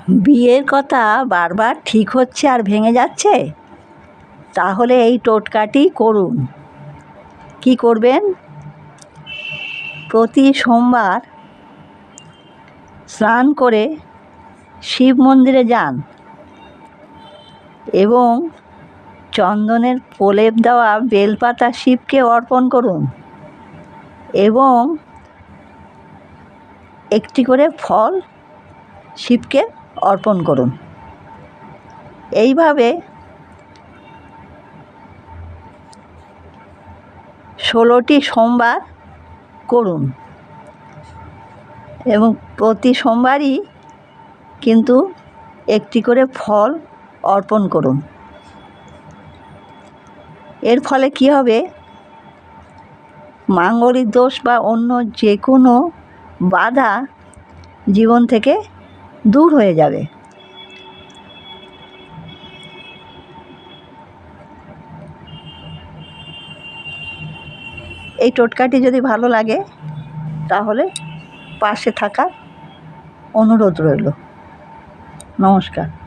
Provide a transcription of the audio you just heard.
বিয়ের কথা বারবার ঠিক হচ্ছে আর ভেঙে যাচ্ছে, তাহলে এই টোটকাটি করুন। কি করবেন? প্রতি সোমবার স্নান করে শিব মন্দিরে যান এবং চন্দনের প্রলেপ দেওয়া বেলপাতা শিবকে অর্পণ করুন এবং একটি করে ফল শিবকে অর্পণ করুন। এইভাবে 16টি সোমবার করুন এবং প্রতি সোমবারই কিন্তু একটি করে ফল অর্পণ করুন। এর ফলে কী হবে? মাঙ্গলিক দোষ বা অন্য যে কোনো বাধা জীবন থেকে দূর হয়ে যাবে। এই টোটকাটি যদি ভালো লাগে তাহলে পাশে থাকার অনুরোধ রইল। নমস্কার।